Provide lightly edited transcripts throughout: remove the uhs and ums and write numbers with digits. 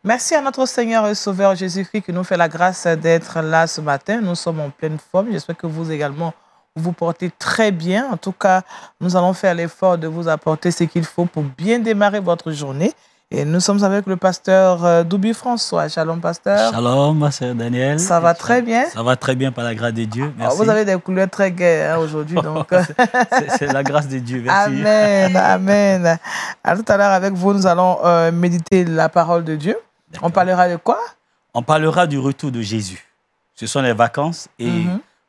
Merci à notre Seigneur et Sauveur Jésus-Christ qui nous fait la grâce d'être là ce matin. Nous sommes en pleine forme. J'espère que vous également, vous portez très bien. En tout cas, nous allons faire l'effort de vous apporter ce qu'il faut pour bien démarrer votre journée. Et nous sommes avec le pasteur Doubi François. Shalom, pasteur. Shalom, ma sœur Daniel. Ça va très bien? Ça va très bien par la grâce de Dieu. Merci. Vous avez des couleurs très gaies hein, aujourd'hui. Donc... C'est la grâce de Dieu. Merci. Amen, amen. À tout à l'heure, avec vous, nous allons méditer la parole de Dieu. On parlera de quoi? On parlera du retour de Jésus. Ce sont les vacances et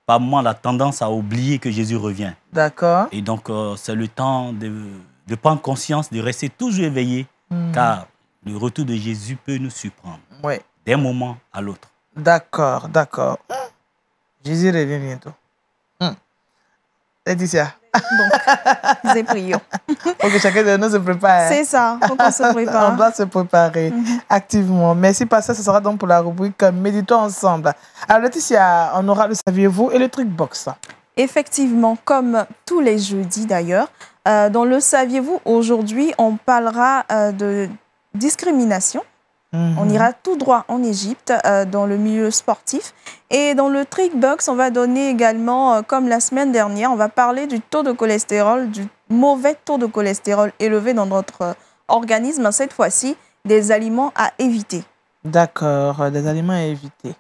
par moment, la tendance à oublier que Jésus revient. D'accord. Et donc, c'est le temps de prendre conscience, de rester toujours éveillé, car le retour de Jésus peut nous surprendre d'un moment à l'autre. D'accord, d'accord. Jésus revient bientôt. Laetitia. Donc, nous prions. Ok, chacun de nous se prépare. C'est ça, il faut qu'on se prépare. On doit se préparer activement. Merci, pasteur. Ce sera donc pour la rubrique Méditons ensemble. Alors, Laetitia, on aura le saviez-vous et le truc box. Effectivement, comme tous les jeudis d'ailleurs, dans le saviez-vous, aujourd'hui, on parlera de discrimination. On ira tout droit en Égypte, dans le milieu sportif. Et dans le trick box, on va donner également, comme la semaine dernière, on va parler du taux de cholestérol, du mauvais taux de cholestérol élevé dans notre organisme. Cette fois-ci, des aliments à éviter. D'accord, des aliments à éviter.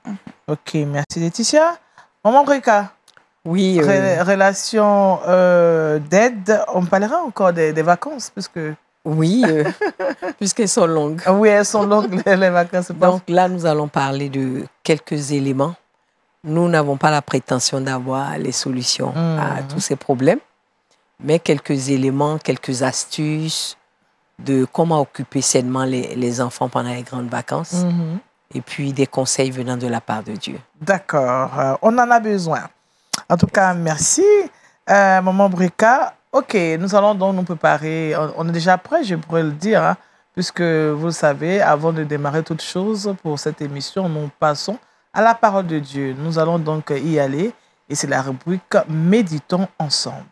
Ok, merci Laetitia. Maman Breka. Oui. Relation d'aide, on parlera encore des vacances, puisque... Oui, puisqu'elles sont longues. Oui, elles sont longues, les vacances. Donc là, nous allons parler de quelques éléments. Nous n'avons pas la prétention d'avoir les solutions à tous ces problèmes, mais quelques éléments, quelques astuces de comment occuper sainement les enfants pendant les grandes vacances et puis des conseils venant de la part de Dieu. D'accord, on en a besoin. En tout cas, merci, Maman Breka. Ok, nous allons donc nous préparer. On est déjà prêt, je pourrais le dire, hein, puisque vous le savez, avant de démarrer toute chose pour cette émission, nous passons à la parole de Dieu. Nous allons donc y aller et c'est la rubrique Méditons ensemble.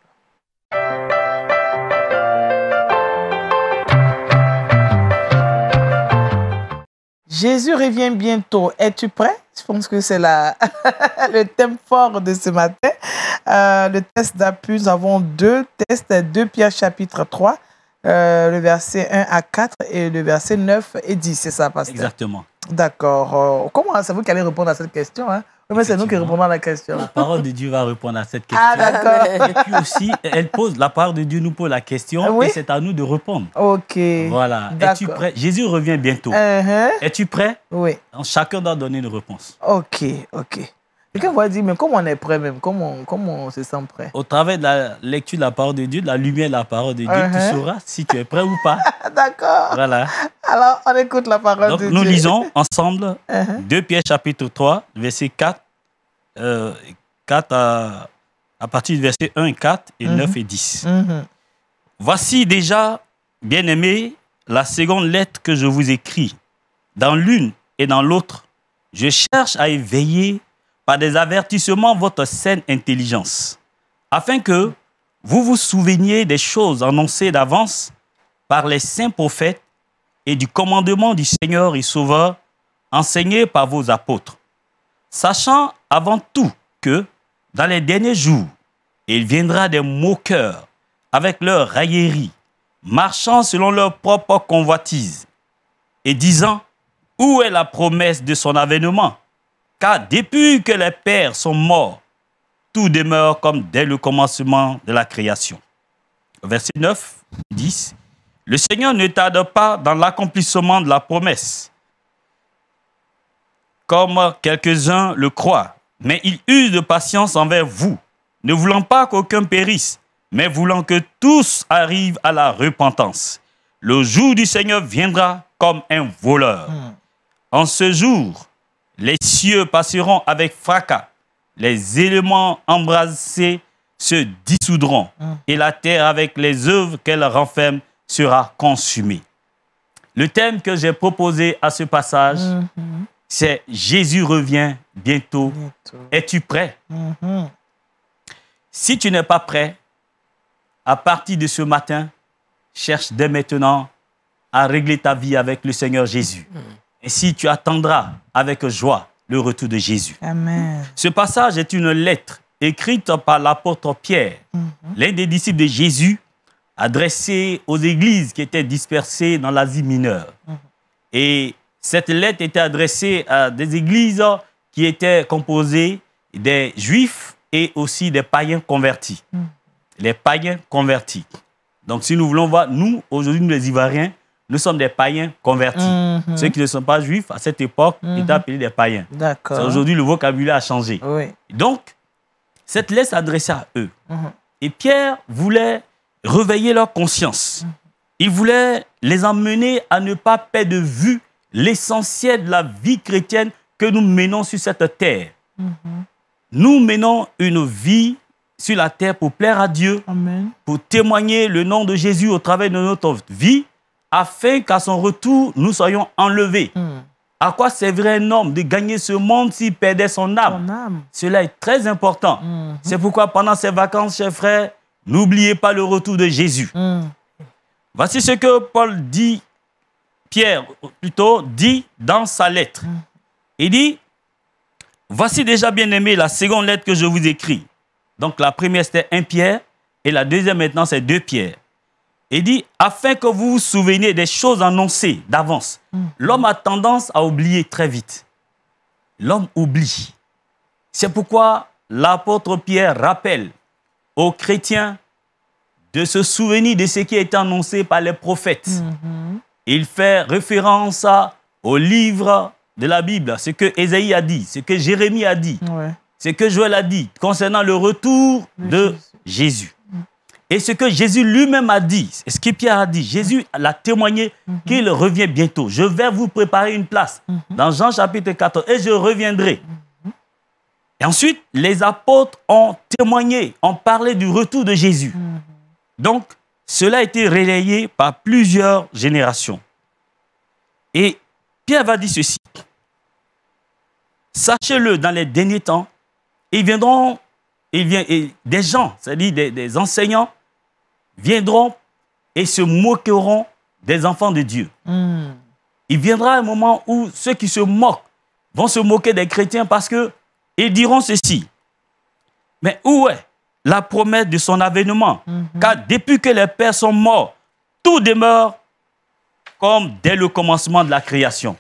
Jésus revient bientôt. Es-tu prêt? Je pense que c'est le thème fort de ce matin. Le test d'appui, nous avons deux tests, 2 Pierre chapitre 3, le verset 1 à 4 et le verset 9 et 10. C'est ça, pasteur? Exactement. D'accord. Comment c'est vous qui allez répondre à cette question, hein? Mais c'est nous qui répondons à la question. La parole de Dieu va répondre à cette question. Ah, d'accord. Et puis aussi, la parole de Dieu nous pose la question et c'est à nous de répondre. Ok. Voilà. Es-tu prêt? Jésus revient bientôt. Es-tu prêt? Oui. Donc, chacun doit donner une réponse. Ok, ok. Quelqu'un va dire, mais comment on est prêt même? Comment on se sent prêt? Au travers de la lecture de la parole de Dieu, de la lumière de la parole de Dieu, tu sauras si tu es prêt ou pas. D'accord. Voilà. Alors, on écoute la parole de Dieu. Nous lisons ensemble 2 Pierre chapitre 3, verset 4, à partir du verset 1 et 4 et 9 et 10. Voici déjà, bien-aimés, la seconde lettre que je vous écris. Dans l'une et dans l'autre, je cherche à éveiller par des avertissements votre saine intelligence, afin que vous vous souveniez des choses annoncées d'avance par les saints prophètes et du commandement du Seigneur et Sauveur enseigné par vos apôtres, sachant avant tout que, dans les derniers jours, il viendra des moqueurs avec leurs railleries, marchant selon leur propre convoitise, et disant, où est la promesse de son avènement? Car depuis que les pères sont morts, tout demeure comme dès le commencement de la création. Verset 9, 10. Le Seigneur ne tarde pas dans l'accomplissement de la promesse, comme quelques-uns le croient, mais il use de patience envers vous, ne voulant pas qu'aucun périsse, mais voulant que tous arrivent à la repentance. Le jour du Seigneur viendra comme un voleur. En ce jour, les cieux passeront avec fracas, les éléments embrasés se dissoudront, et la terre avec les œuvres qu'elle renferme sera consumée. Le thème que j'ai proposé à ce passage, c'est Jésus revient bientôt. Es-tu prêt? Si tu n'es pas prêt, à partir de ce matin, cherche dès maintenant à régler ta vie avec le Seigneur Jésus. Ainsi, tu attendras avec joie le retour de Jésus. Amen. Ce passage est une lettre écrite par l'apôtre Pierre, l'un des disciples de Jésus, adressée aux églises qui étaient dispersées dans l'Asie mineure. Et cette lettre était adressée à des églises qui étaient composées des Juifs et aussi des païens convertis. Les païens convertis. Donc, si nous voulons voir, nous, aujourd'hui, nous les Ivoiriens, nous sommes des païens convertis. Ceux qui ne sont pas juifs, à cette époque, étaient appelés des païens. D'accord. Aujourd'hui, le vocabulaire a changé. Oui. Donc, cette lettre s'adressait à eux. Et Pierre voulait réveiller leur conscience. Il voulait les emmener à ne pas perdre de vue l'essentiel de la vie chrétienne que nous menons sur cette terre. Nous menons une vie sur la terre pour plaire à Dieu, Amen. pour témoigner le nom de Jésus au travers de notre vie, afin qu'à son retour, nous soyons enlevés. À quoi servirait un homme de gagner ce monde s'il perdait son âme? Ton âme. Cela est très important. C'est pourquoi pendant ces vacances, chers frères, n'oubliez pas le retour de Jésus. Voici ce que Paul dit, Pierre plutôt, dit dans sa lettre. Il dit, voici déjà bien aimé la seconde lettre que je vous écris. Donc la première c'était 1 Pierre et la deuxième maintenant c'est 2 Pierre. Il dit, afin que vous vous souveniez des choses annoncées d'avance. L'homme a tendance à oublier très vite. L'homme oublie. C'est pourquoi l'apôtre Pierre rappelle aux chrétiens de se souvenir de ce qui a été annoncé par les prophètes. Il fait référence au livre de la Bible, ce que Ésaïe a dit, ce que Jérémie a dit, ce que Joël a dit concernant le retour de Jésus. Et ce que Jésus lui-même a dit, ce que Pierre a dit, Jésus l'a témoigné qu'il revient bientôt. Je vais vous préparer une place dans Jean chapitre 14 et je reviendrai. Et ensuite, les apôtres ont témoigné, ont parlé du retour de Jésus. Donc, cela a été relayé par plusieurs générations. Et Pierre va dire ceci. Sachez-le, dans les derniers temps, des gens, c'est-à-dire des enseignants, viendront et se moqueront des enfants de Dieu. Il viendra un moment où ceux qui se moquent vont se moquer des chrétiens parce qu'ils diront ceci. Mais où est la promesse de son avènement? Car depuis que les pères sont morts, tout demeure comme dès le commencement de la création.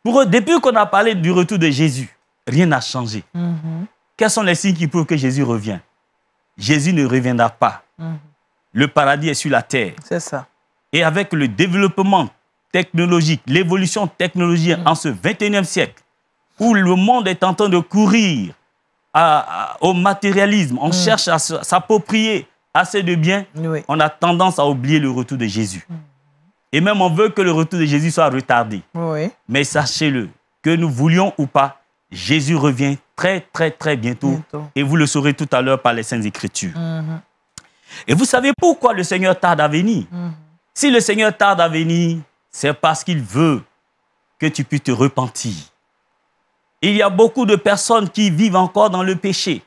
Pour eux, depuis qu'on a parlé du retour de Jésus, rien n'a changé. Quels sont les signes qui prouvent que Jésus revient? Jésus ne reviendra pas. Le paradis est sur la terre. C'est ça. Et avec le développement technologique, l'évolution technologique en ce 21e siècle, où le monde est en train de courir au matérialisme, on cherche à s'approprier assez de biens, on a tendance à oublier le retour de Jésus. Et même on veut que le retour de Jésus soit retardé. Mais sachez-le, que nous voulions ou pas, Jésus revient très, très, très bientôt. Et vous le saurez tout à l'heure par les Saintes Écritures. Et vous savez pourquoi le Seigneur tarde à venir? Si le Seigneur tarde à venir, c'est parce qu'il veut que tu puisses te repentir. Il y a beaucoup de personnes qui vivent encore dans le péché,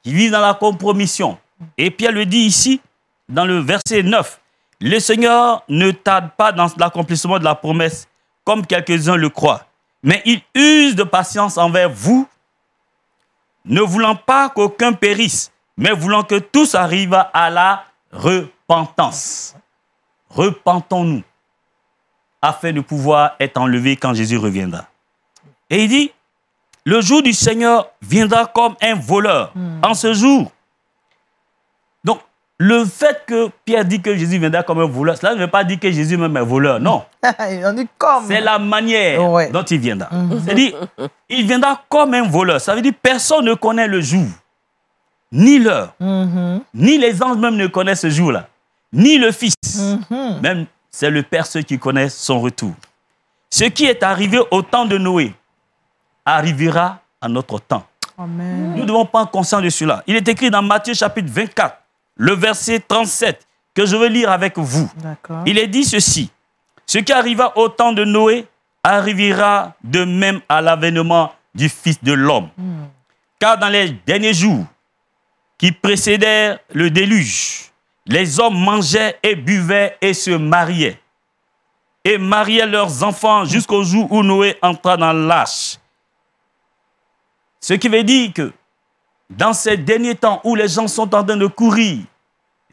qui vivent dans la compromission. Et Pierre le dit ici, dans le verset 9, « Le Seigneur ne tarde pas dans l'accomplissement de la promesse, comme quelques-uns le croient, mais il use de patience envers vous, ne voulant pas qu'aucun périsse, mais voulant que tous arrivent à la repentance. » Repentons-nous, afin de pouvoir être enlevés quand Jésus reviendra. Et il dit, le jour du Seigneur viendra comme un voleur. En ce jour. Donc, le fait que Pierre dit que Jésus viendra comme un voleur, cela ne veut pas dire que Jésus même est voleur, non. C'est la manière dont il viendra. C'est-à-dire, il viendra comme un voleur. Ça veut dire que personne ne connaît le jour, ni l'heure, ni les anges même ne connaissent ce jour-là, ni le Fils. Même, c'est le Père seul qui connaît son retour. Ce qui est arrivé au temps de Noé arrivera à notre temps. Amen. Nous devons prendre conscience de cela. Il est écrit dans Matthieu chapitre 24, le verset 37, que je veux lire avec vous. Il est dit ceci. Ce qui arriva au temps de Noé arrivera de même à l'avènement du Fils de l'homme. Car dans les derniers jours qui précédèrent le déluge, les hommes mangeaient et buvaient et se mariaient. et mariaient leurs enfants jusqu'au jour où Noé entra dans l'arche. Ce qui veut dire que dans ces derniers temps où les gens sont en train de courir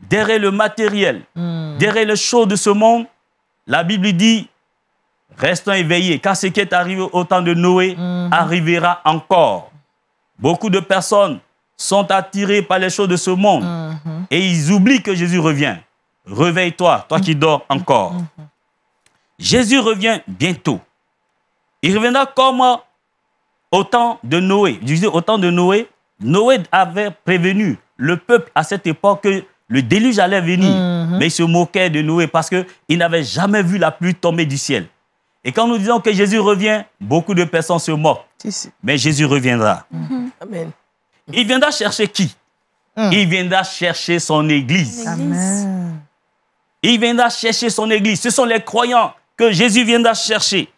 derrière le matériel, derrière les choses de ce monde, la Bible dit, restons éveillés, car ce qui est arrivé au temps de Noé arrivera encore. Beaucoup de personnes sont attirées par les choses de ce monde et ils oublient que Jésus revient. Réveille-toi, toi qui dors encore. Jésus revient bientôt. Il reviendra comme au temps de Noé. Je disais, au temps de Noé, Noé avait prévenu le peuple à cette époque que le déluge allait venir. Mais il se moquait de Noé parce qu'il n'avait jamais vu la pluie tomber du ciel. Et quand nous disons que Jésus revient, beaucoup de personnes se moquent. Mais Jésus reviendra. Amen. Il viendra chercher qui? Il viendra chercher son église. Amen. Il viendra chercher son église. Ce sont les croyants que Jésus viendra chercher.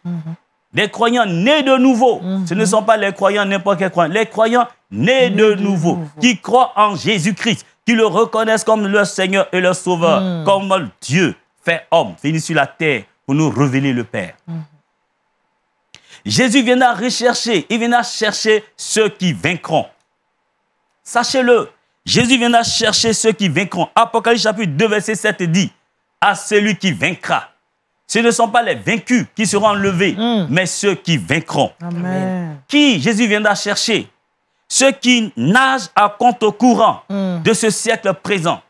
Des croyants nés de nouveau. Ce ne sont pas les croyants n'importe quel croyant. Les croyants nés de nouveau, qui croient en Jésus-Christ, qui le reconnaissent comme leur Seigneur et leur Sauveur, comme Dieu fait homme, venu sur la terre pour nous révéler le Père. Jésus viendra rechercher, il viendra chercher ceux qui vaincront. Sachez-le, Jésus viendra chercher ceux qui vaincront. Apocalypse chapitre 2, verset 7 dit, à celui qui vaincra. Ce ne sont pas les vaincus qui seront enlevés, mais ceux qui vaincront. Amen. Qui Jésus viendra chercher? Ceux qui nagent à contre-courant de ce siècle présent.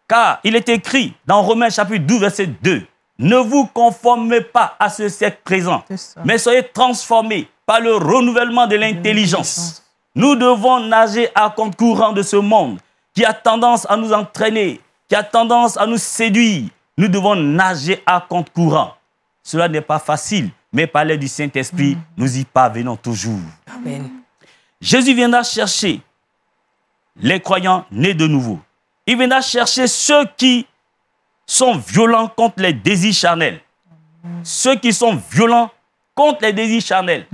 Car il est écrit dans Romains chapitre 12, verset 2, ne vous conformez pas à ce siècle présent, mais soyez transformés par le renouvellement de l'intelligence. Nous devons nager à contre-courant de ce monde qui a tendance à nous entraîner, qui a tendance à nous séduire. Nous devons nager à contre-courant. Cela n'est pas facile, mais par l'aide du Saint-Esprit, nous y parvenons toujours. Amen. Jésus viendra chercher les croyants nés de nouveau. Il viendra chercher ceux qui sont violents contre les désirs charnels. Ceux qui sont violents contre les désirs charnels.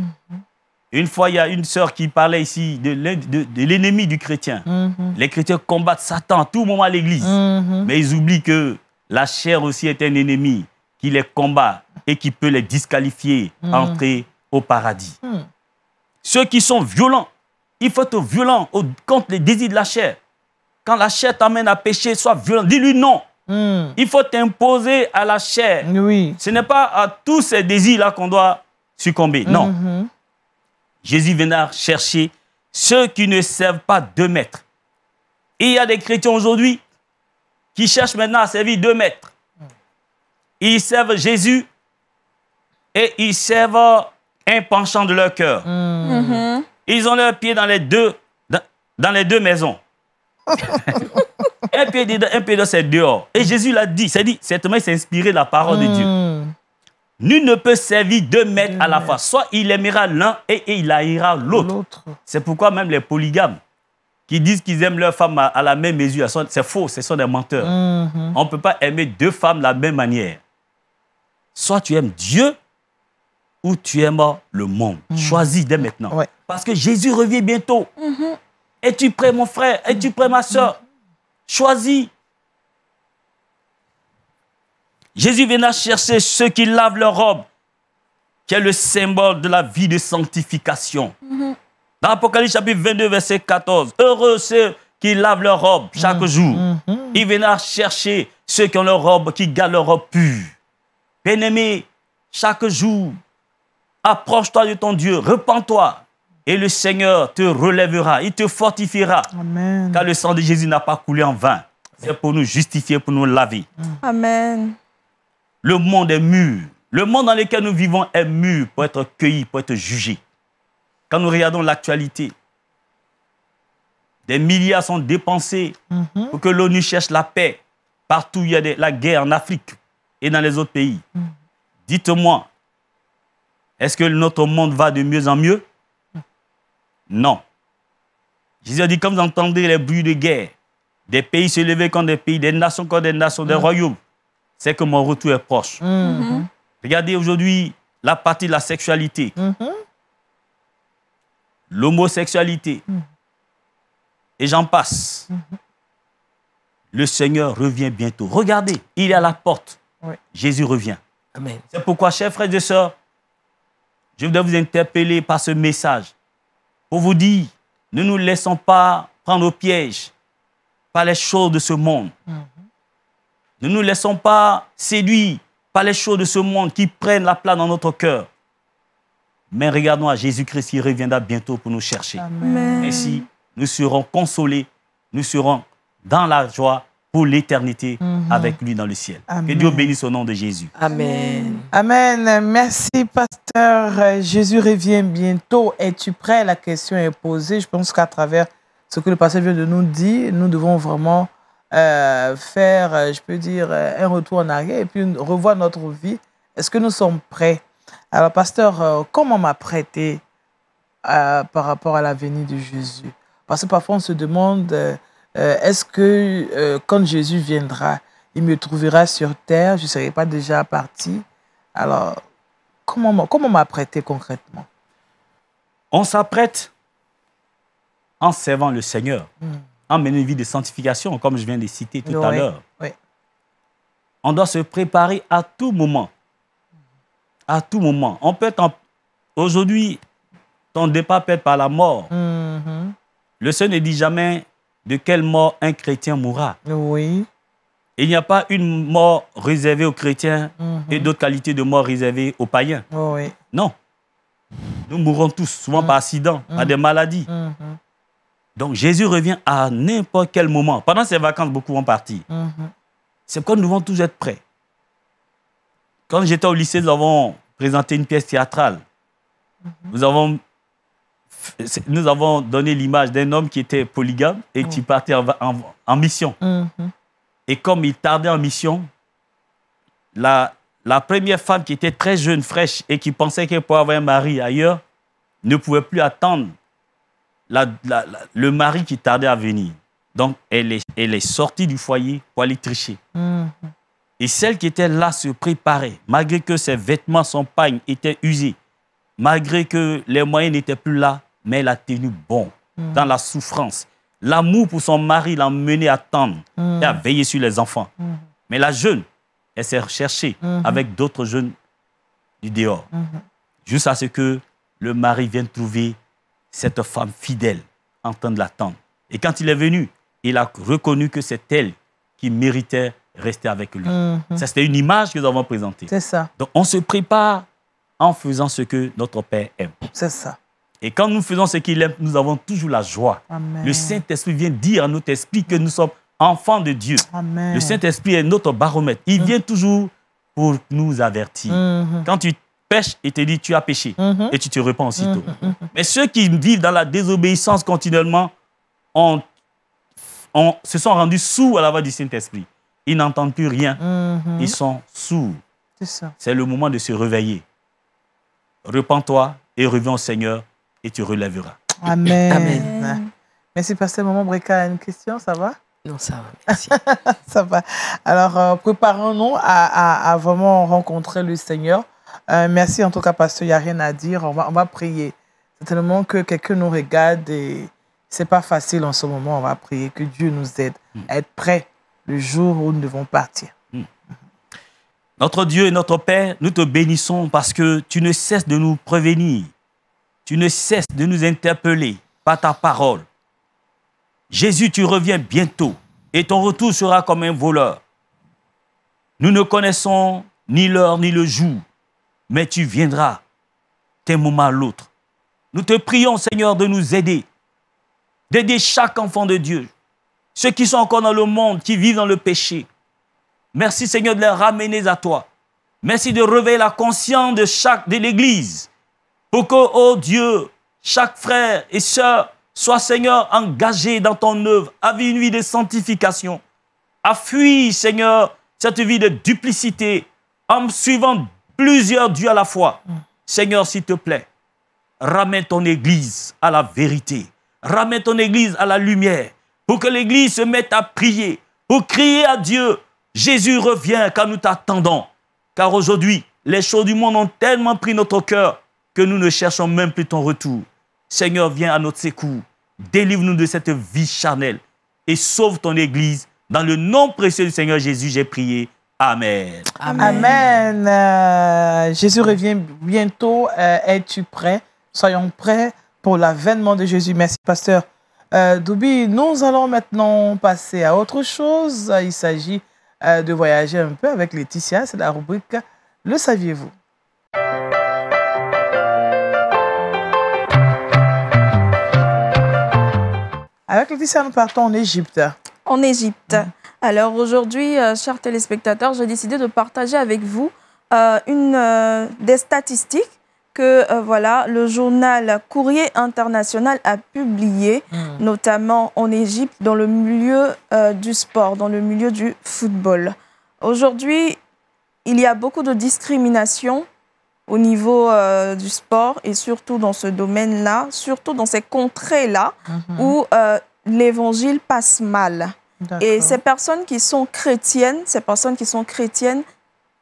Une fois, il y a une sœur qui parlait ici de l'ennemi du chrétien. Les chrétiens combattent Satan à tout moment à l'église. Mais ils oublient que la chair aussi est un ennemi qui les combat et qui peut les disqualifier, entrer au paradis. Ceux qui sont violents, il faut être violent contre les désirs de la chair. Quand la chair t'amène à pécher, sois violent. Dis-lui non. Il faut t'imposer à la chair. Oui. Ce n'est pas à tous ces désirs-là qu'on doit succomber. Non. Jésus viendra chercher ceux qui ne servent pas 2 maîtres. Et il y a des chrétiens aujourd'hui qui cherchent maintenant à servir 2 maîtres. Ils servent Jésus et ils servent un penchant de leur cœur. Ils ont leurs pieds dans les deux maisons. Un pied dedans, un pied dans c'est dehors. Et Jésus l'a dit, certainement il s'est inspiré de la parole de Dieu. Nul ne peut servir 2 maîtres à la fois. Soit il aimera l'un et il haïra l'autre. C'est pourquoi même les polygames qui disent qu'ils aiment leur femme à la même mesure, c'est faux, ce sont des menteurs. On ne peut pas aimer 2 femmes de la même manière. Soit tu aimes Dieu ou tu aimes le monde. Choisis dès maintenant. Ouais. Parce que Jésus revient bientôt. Es-tu prêt, mon frère? Es-tu prêt, ma soeur? Choisis. Jésus viendra chercher ceux qui lavent leur robe, qui est le symbole de la vie de sanctification. Dans Apocalypse chapitre 22, verset 14, heureux ceux qui lavent leur robe chaque jour. Il viendra chercher ceux qui ont leur robe, qui gardent leur robe pure. Bien-aimé, chaque jour, approche-toi de ton Dieu, repens-toi, et le Seigneur te relèvera, il te fortifiera. Amen. Car le sang de Jésus n'a pas coulé en vain. C'est pour nous justifier, pour nous laver. Amen. Le monde est mûr. Le monde dans lequel nous vivons est mûr pour être cueilli, pour être jugé. Quand nous regardons l'actualité, des milliards sont dépensés pour que l'ONU cherche la paix. Partout, il y a la guerre en Afrique et dans les autres pays. Dites-moi, est-ce que notre monde va de mieux en mieux? Non. Jésus a dit, comme vous entendez les bruits de guerre, des pays se lever contre des pays, des nations contre des nations, des royaumes, c'est que mon retour est proche. Regardez aujourd'hui la partie de la sexualité, l'homosexualité, et j'en passe. Le Seigneur revient bientôt. Regardez, il est à la porte. Ouais. Jésus revient. Amen. C'est pourquoi, chers frères et sœurs, je voudrais vous interpeller par ce message pour vous dire, ne nous laissons pas prendre au piège par les choses de ce monde. Ne nous laissons pas séduire par les choses de ce monde qui prennent la place dans notre cœur. Mais regardons à Jésus-Christ qui reviendra bientôt pour nous chercher. Amen. Ainsi, nous serons consolés, nous serons dans la joie pour l'éternité avec lui dans le ciel. Amen. Que Dieu bénisse au nom de Jésus. Amen. Amen. Merci, pasteur. Jésus revient bientôt. Es-tu prêt? La question est posée. Je pense qu'à travers ce que le pasteur vient de nous dire, nous devons vraiment faire, je peux dire, un retour en arrière et puis revoir notre vie. Est-ce que nous sommes prêts? Alors, pasteur, comment m'apprêter par rapport à la venue de Jésus? Parce que parfois, on se demande, est-ce que quand Jésus viendra, il me trouvera sur terre? Je ne serai pas déjà parti? Alors, comment m'apprêter concrètement? On s'apprête en servant le Seigneur, en menant une vie de sanctification, comme je viens de citer tout à l'heure. Oui. On doit se préparer à tout moment. À tout moment. On peut être aujourd'hui, ton départ peut être par la mort. Le Seigneur ne dit jamais de quelle mort un chrétien mourra. Oui. Il n'y a pas une mort réservée aux chrétiens et d'autres qualités de mort réservées aux païens. Oui. Non. Nous mourrons tous, souvent par accident, par des maladies. Donc Jésus revient à n'importe quel moment. Pendant ces vacances, beaucoup vont partir. C'est pourquoi nous devons tous être prêts. Quand j'étais au lycée, nous avons présenté une pièce théâtrale. Nous avons donné l'image d'un homme qui était polygame et qui partait en mission. Et comme il tardait en mission, la première femme qui était très jeune, fraîche, et qui pensait qu'elle pourrait avoir un mari ailleurs, ne pouvait plus attendre le mari qui tardait à venir. Donc, elle est sortie du foyer pour aller tricher. Et celle qui était là se préparait, malgré que ses vêtements, son pagne étaient usés, malgré que les moyens n'étaient plus là, mais elle a tenu bon dans la souffrance. L'amour pour son mari l'a mené à tendre et à veiller sur les enfants. Mais la jeune, elle s'est recherchée avec d'autres jeunes du dehors, jusqu'à ce que le mari vienne trouver cette femme fidèle en train de l'attendre. Et quand il est venu, il a reconnu que c'est elle qui méritait rester avec lui. Ça, c'était une image que nous avons présentée. C'est ça. Donc, on se prépare en faisant ce que notre Père aime. C'est ça. Et quand nous faisons ce qu'il aime, nous avons toujours la joie. Amen. Le Saint-Esprit vient dire à notre esprit que nous sommes enfants de Dieu. Amen. Le Saint-Esprit est notre baromètre. Il vient toujours pour nous avertir. Quand tu pêches, il te dit tu as péché et tu te repens aussitôt. Mais ceux qui vivent dans la désobéissance continuellement se sont rendus sourds à la voix du Saint-Esprit. Ils n'entendent plus rien. Ils sont sourds. C'est ça. C'est le moment de se réveiller. Repens-toi et reviens au Seigneur et tu relèveras. Amen. Amen. Merci, pasteur. Maman Breka, une question, ça va? Non, ça va, merci. Ça va. Alors, préparons-nous à vraiment rencontrer le Seigneur. Merci en tout cas, pasteur, il n'y a rien à dire. On va prier. C'est tellement que quelqu'un nous regarde et ce n'est pas facile en ce moment. On va prier que Dieu nous aide à être prêts le jour où nous devons partir. Notre Dieu et notre Père, nous te bénissons parce que tu ne cesses de nous prévenir. Tu ne cesses de nous interpeller par ta parole. Jésus, tu reviens bientôt et ton retour sera comme un voleur. Nous ne connaissons ni l'heure ni le jour, mais tu viendras d'un moment à l'autre. Nous te prions, Seigneur, de nous aider, d'aider chaque enfant de Dieu, ceux qui sont encore dans le monde, qui vivent dans le péché. Merci, Seigneur, de les ramener à toi. Merci de réveiller la conscience de l'Église pour que, oh Dieu, chaque frère et sœur soit, Seigneur, engagé dans ton œuvre, avec une vie de sanctification, à fuir, Seigneur, cette vie de duplicité, en suivant plusieurs dieux à la fois. Seigneur, s'il te plaît, ramène ton Église à la vérité. Ramène ton Église à la lumière, pour que l'Église se mette à prier, pour crier à Dieu. Jésus revient car nous t'attendons. Car aujourd'hui, les choses du monde ont tellement pris notre cœur que nous ne cherchons même plus ton retour. Seigneur, viens à notre secours. Délivre-nous de cette vie charnelle et sauve ton Église. Dans le nom précieux du Seigneur Jésus, j'ai prié. Amen. Amen. Jésus revient bientôt. Es-tu prêt? Soyons prêts pour l'avènement de Jésus. Merci, pasteur Doubi. Nous allons maintenant passer à autre chose. Il s'agit de voyager un peu avec Laetitia. C'est la rubrique « Le saviez-vous » Avec Laetitia, nous partons en Égypte. En Égypte. Alors aujourd'hui, chers téléspectateurs, j'ai décidé de partager avec vous des statistiques que voilà, le journal Courrier International a publié, notamment en Égypte, dans le milieu du sport, dans le milieu du football. Aujourd'hui, il y a beaucoup de discrimination au niveau du sport et surtout dans ce domaine-là, surtout dans ces contrées-là où l'évangile passe mal. Et ces personnes qui sont chrétiennes,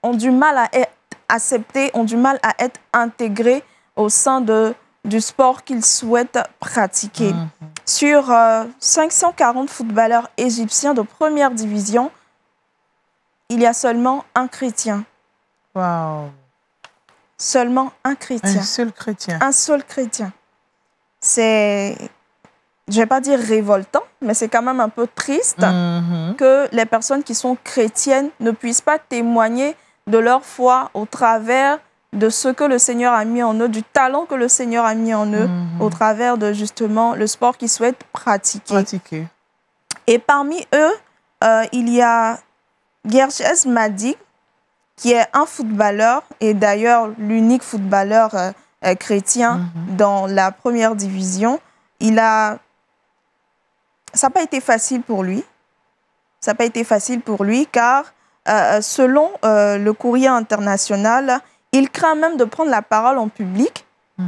ont du mal à être acceptées, ont du mal à être intégrées au sein du sport qu'ils souhaitent pratiquer. Sur 540 footballeurs égyptiens de première division, il y a seulement un chrétien. Wow. Seulement un chrétien. Un seul chrétien. Un seul chrétien. C'est, je ne vais pas dire révoltant, mais c'est quand même un peu triste que les personnes qui sont chrétiennes ne puissent pas témoigner de leur foi au travers de ce que le Seigneur a mis en eux, du talent que le Seigneur a mis en eux, au travers de justement le sport qu'ils souhaitent pratiquer. Et parmi eux, il y a Gerges Madi, qui est un footballeur, et d'ailleurs l'unique footballeur chrétien dans la première division. Ça n'a pas été facile pour lui. Ça n'a pas été facile pour lui, car selon le Courrier International, il craint même de prendre la parole en public,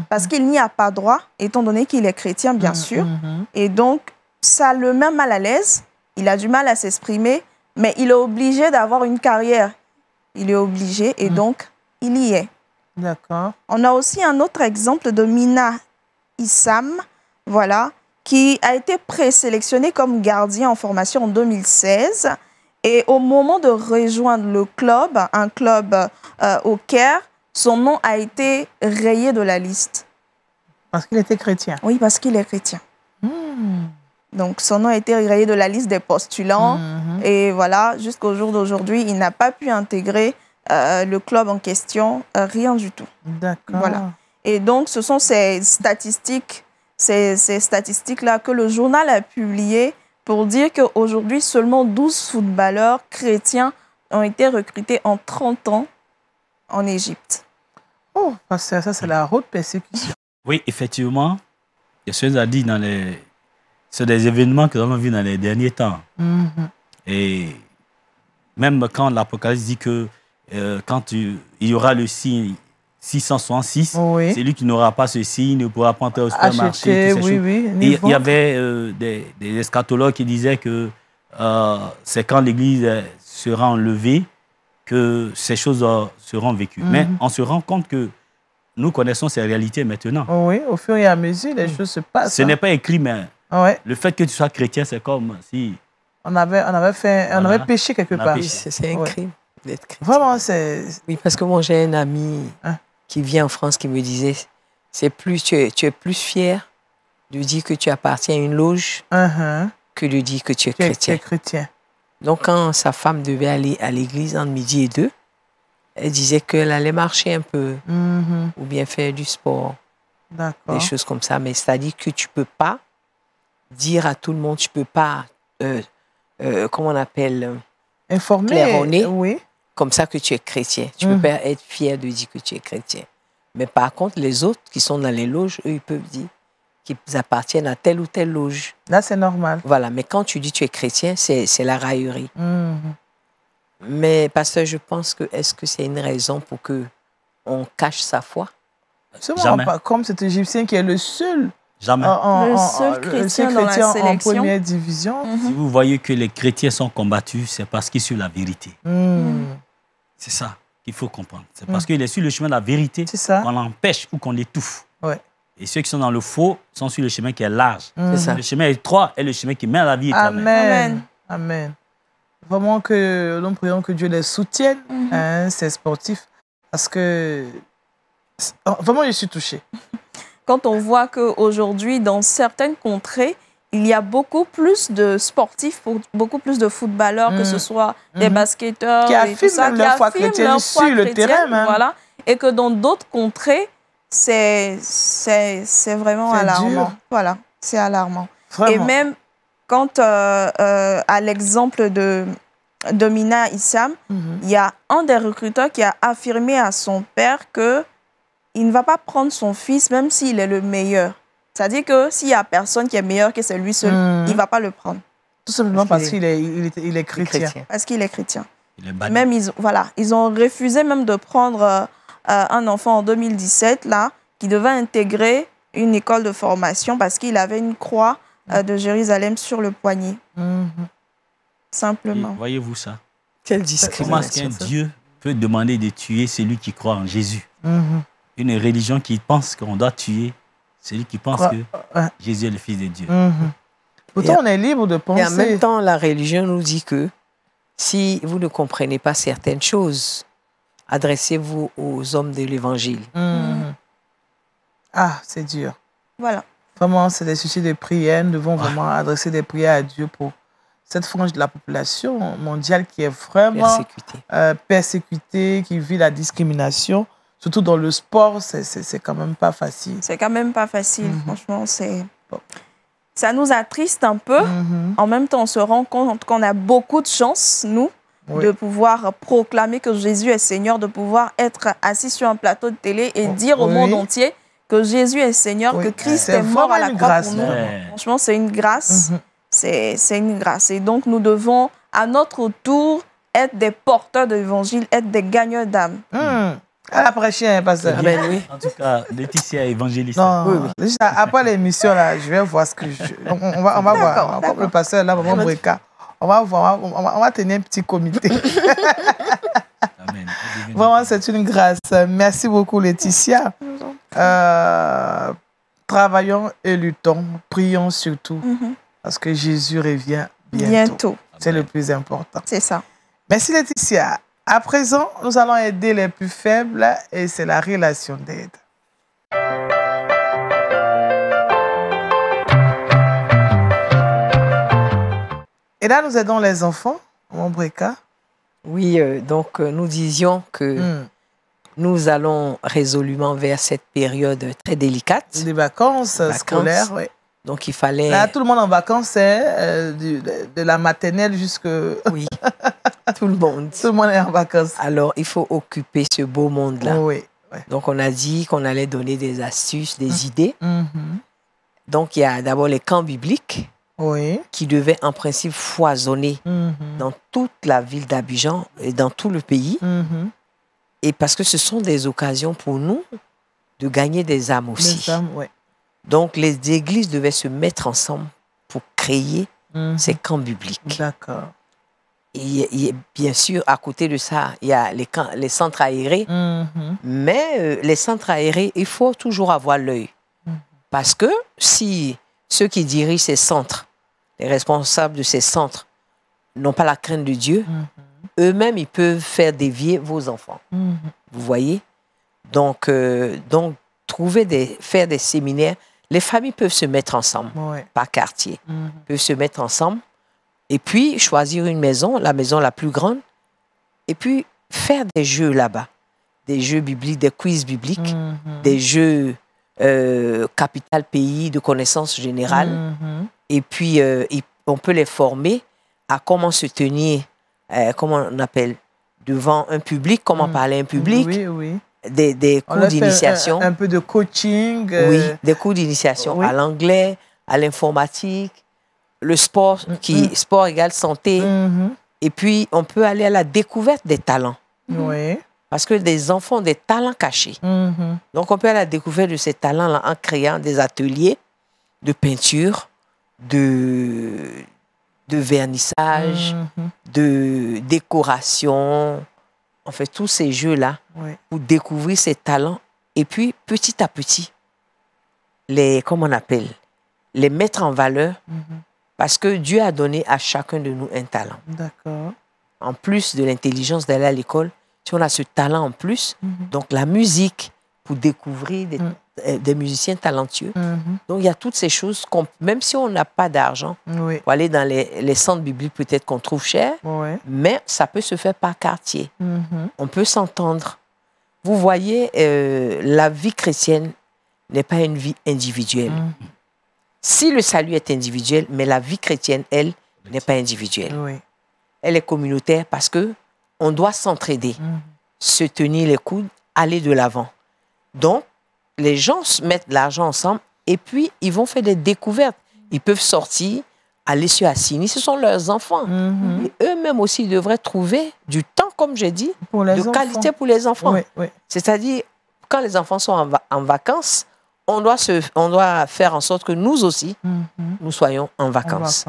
parce qu'il n'y a pas droit, étant donné qu'il est chrétien, bien sûr. Et donc, ça le met mal à l'aise. Il a du mal à s'exprimer, mais il est obligé d'avoir une carrière. Il est obligé, et donc, il y est. D'accord. On a aussi un autre exemple de Mina Issam, voilà, qui a été présélectionné comme gardien en formation en 2016. Et au moment de rejoindre le club, un club au Caire, son nom a été rayé de la liste. Parce qu'il était chrétien. Oui, parce qu'il est chrétien. Donc, son nom a été rayé de la liste des postulants. Et voilà, jusqu'au jour d'aujourd'hui, il n'a pas pu intégrer le club en question, rien du tout. D'accord. Voilà. Et donc, ce sont ces statistiques-là que le journal a publiées pour dire qu'aujourd'hui, seulement 12 footballeurs chrétiens ont été recrutés en 30 ans en Égypte. Oh, parce que ça, c'est la haute persécution. Oui, effectivement. Il y a ce qu'on a dit sur des événements que nous avons vus dans les derniers temps. Et même quand l'Apocalypse dit que quand il y aura le signe 666, c'est lui qui n'aura pas ce signe, ne pourra pas entrer au supermarché. Il y avait des eschatologues qui disaient que c'est quand l'Église sera enlevée que ces choses seront vécues. Mais on se rend compte que nous connaissons ces réalités maintenant. Oui, au fur et à mesure, les choses se passent. Ce n'est pas écrit, mais le fait que tu sois chrétien, c'est comme si... On avait péché quelque part. C'est un crime d'être chrétien. Vraiment, c'est... Oui, parce que moi, j'ai un ami qui vit en France qui me disait, tu es plus fier de dire que tu appartiens à une loge que de dire que tu es chrétien. Donc, quand sa femme devait aller à l'église entre midi et 2, elle disait qu'elle allait marcher un peu ou bien faire du sport, des choses comme ça. Mais c'est-à-dire que tu ne peux pas dire à tout le monde, tu ne peux pas, comment on appelle, informer, claironner, comme ça que tu es chrétien. Tu ne peux pas être fier de dire que tu es chrétien. Mais par contre, les autres qui sont dans les loges, eux, ils peuvent dire qu'ils appartiennent à telle ou telle loge. Là, c'est normal. Voilà, mais quand tu dis que tu es chrétien, c'est la raillerie. Mais pasteur, je pense que est-ce que c'est une raison pour qu'on cache sa foi? Jamais. Pas comme cet Égyptien qui est le seul. Jamais. Le seul chrétien dans la sélection. En première division. Si vous voyez que les chrétiens sont combattus, c'est parce qu'ils suivent la vérité. C'est ça qu'il faut comprendre. C'est parce qu'il est sur le chemin de la vérité qu'on l'empêche ou qu'on l'étouffe. Et ceux qui sont dans le faux sont sur le chemin qui est large. Le chemin étroit est le chemin qui mène à la vie éternelle. Amen. Vraiment que nous prions que Dieu les soutienne, ces sportifs, parce que vraiment je suis touchée. Quand on voit qu'aujourd'hui, dans certaines contrées, il y a beaucoup plus de sportifs, beaucoup plus de footballeurs, que ce soit des basketteurs, qui affirment leur foi chrétienne sur le terrain. Voilà, et que dans d'autres contrées, c'est vraiment alarmant. Voilà, c'est alarmant. Vraiment. Et même quand, à l'exemple de Mina Issam, il y a un des recruteurs qui a affirmé à son père qu'il ne va pas prendre son fils, même s'il est le meilleur. C'est-à-dire que s'il n'y a personne qui est meilleur que c'est lui seul, il ne va pas le prendre. Tout simplement parce qu'il est chrétien. Parce qu'il est chrétien. Même ils ont refusé même de prendre un enfant en 2017 là, qui devait intégrer une école de formation parce qu'il avait une croix de Jérusalem sur le poignet. Simplement. Voyez-vous ça? Quelle discrimination. Comment est-ce qu'un Dieu peut demander de tuer celui qui croit en Jésus? Une religion qui pense qu'on doit tuer celui qui pense que Jésus est le Fils de Dieu. Pourtant, on est libre de penser. Et en même temps, la religion nous dit que si vous ne comprenez pas certaines choses, adressez-vous aux hommes de l'Évangile. Ah, c'est dur. Voilà. Vraiment, c'est des sujets de prière. Nous devons vraiment adresser des prières à Dieu pour cette frange de la population mondiale qui est vraiment persécutée, qui vit la discrimination. Surtout dans le sport, c'est quand même pas facile. C'est quand même pas facile, franchement. Ça nous attriste un peu. En même temps, on se rend compte qu'on a beaucoup de chance, nous, de pouvoir proclamer que Jésus est Seigneur, de pouvoir être assis sur un plateau de télé et dire au monde entier que Jésus est Seigneur, que Christ est mort à la croix pour nous. Franchement, c'est une grâce. C'est une grâce. Et donc, nous devons, à notre tour, être des porteurs de l'Évangile, être des gagneurs d'âme. À la prochaine, pasteur. En tout cas, Laetitia est évangéliste. Après l'émission, là, je vais voir ce que on va voir. Comme le pasteur, là, maman Breka. On va voir, on va tenir un petit comité. Amen. Vraiment, c'est une grâce. Merci beaucoup, Laetitia. Travaillons et luttons. Prions surtout. Parce que Jésus revient bientôt. C'est le plus important. C'est ça. Merci, Laetitia. À présent, nous allons aider les plus faibles et c'est la relation d'aide. Et là, nous aidons les enfants, mon Breka. Oui, donc nous disions que nous allons résolument vers cette période très délicate. Des vacances scolaires, oui. Donc il fallait... Là, tout le monde en vacances, de la maternelle jusqu'à... Oui, tout le monde. Tout le monde est en vacances. Alors, il faut occuper ce beau monde-là. Oui. Donc, on a dit qu'on allait donner des astuces, des idées. Donc, il y a d'abord les camps bibliques qui devaient en principe foisonner dans toute la ville d'Abidjan et dans tout le pays. Et parce que ce sont des occasions pour nous de gagner des âmes aussi. Des âmes, oui. Donc, les églises devaient se mettre ensemble pour créer ces camps bibliques. D'accord. Et bien sûr, à côté de ça, il y a les centres aérés. Mais les centres aérés, il faut toujours avoir l'œil. Parce que si ceux qui dirigent ces centres, les responsables de ces centres, n'ont pas la crainte de Dieu, eux-mêmes, ils peuvent faire dévier vos enfants. Vous voyez? Donc faire des séminaires. Les familles peuvent se mettre ensemble, par quartier. Peuvent se mettre ensemble. Et puis, choisir une maison, la maison la plus grande. Et puis, faire des jeux là-bas. Des jeux bibliques, des quiz bibliques, des jeux capital pays, de connaissances générales. Et puis, on peut les former à comment se tenir, comment on appelle, devant un public, comment parler à un public. Des cours d'initiation. Un peu de coaching. Oui, des cours d'initiation à l'anglais, à l'informatique, le sport, sport égale santé. Et puis, on peut aller à la découverte des talents. Parce que des enfants ont des talents cachés. Donc, on peut aller à la découverte de ces talents-là en créant des ateliers de peinture, de vernissage, de décoration. On fait tous ces jeux-là pour découvrir ces talents. Et puis, petit à petit, les mettre en valeur Parce que Dieu a donné à chacun de nous un talent. D'accord. En plus de l'intelligence d'aller à l'école, si on a ce talent en plus, donc la musique, pour découvrir des musiciens talentueux. Donc, il y a toutes ces choses, même si on n'a pas d'argent, pour aller dans les centres bibliques, peut-être qu'on trouve cher, mais ça peut se faire par quartier. On peut s'entendre. Vous voyez, la vie chrétienne n'est pas une vie individuelle. Si le salut est individuel, mais la vie chrétienne, elle, n'est pas individuelle. Elle est communautaire parce que on doit s'entraider, se tenir les coudes, aller de l'avant. Donc, les gens mettent de l'argent ensemble et puis ils vont faire des découvertes. Ils peuvent sortir, aller sur Assini, ce sont leurs enfants. Et eux-mêmes aussi, ils devraient trouver du temps, comme j'ai dit, de qualité pour les enfants. C'est-à-dire, quand les enfants sont en vacances, on doit faire en sorte que nous aussi, nous soyons en vacances.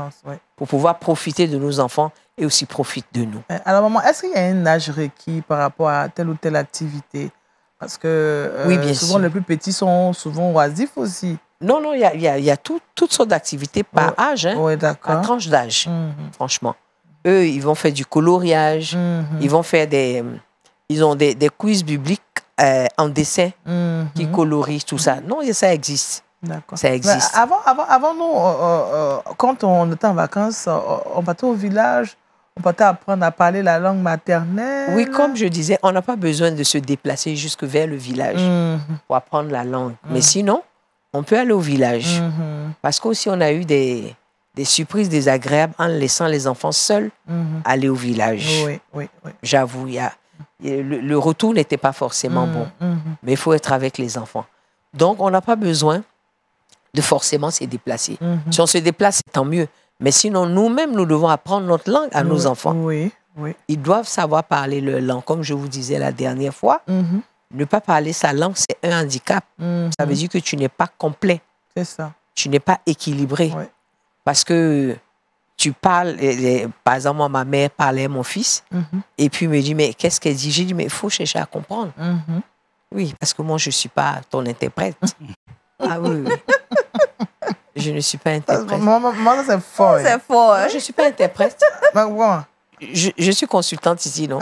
Pour pouvoir profiter de nos enfants et aussi profiter de nous. Alors, maman, est-ce qu'il y a un âge requis par rapport à telle ou telle activité? Parce que oui, bien souvent, sûr. les plus petits sont souvent oisifs aussi. Non, non, il y a toutes sortes d'activités par âge, hein, par tranche d'âge, franchement. Eux, ils vont faire du coloriage, ils vont faire ils ont des quiz bibliques en dessin qui colorient tout ça. Non, ça existe. D'accord. Ça existe. Mais avant nous, quand on était en vacances, on partait au village, on partait apprendre à parler la langue maternelle. Oui, comme je disais, on n'a pas besoin de se déplacer jusque vers le village pour apprendre la langue. Mais sinon, on peut aller au village. Parce qu'aussi, on a eu des surprises désagréables en laissant les enfants seuls aller au village. Oui. J'avoue, le retour n'était pas forcément bon. Mais il faut être avec les enfants. Donc, on n'a pas besoin de forcément se déplacer. Si on se déplace, c'est tant mieux. Mais sinon, nous-mêmes, nous devons apprendre notre langue à nos enfants. Ils doivent savoir parler leur langue. Comme je vous disais la dernière fois, ne pas parler sa langue, c'est un handicap. Ça veut dire que tu n'es pas complet. C'est ça. Tu n'es pas équilibré. Parce que tu parles, par exemple, moi, ma mère parlait à mon fils, et puis il me dit, mais qu'est-ce qu'elle dit? J'ai dit, mais il faut chercher à comprendre. Oui, parce que moi, je ne suis pas ton interprète. Ah oui. Je ne suis pas interprète. Moi, c'est fort. C'est fort. Moi, je ne suis pas interprète. Moi. Je suis consultante ici, non?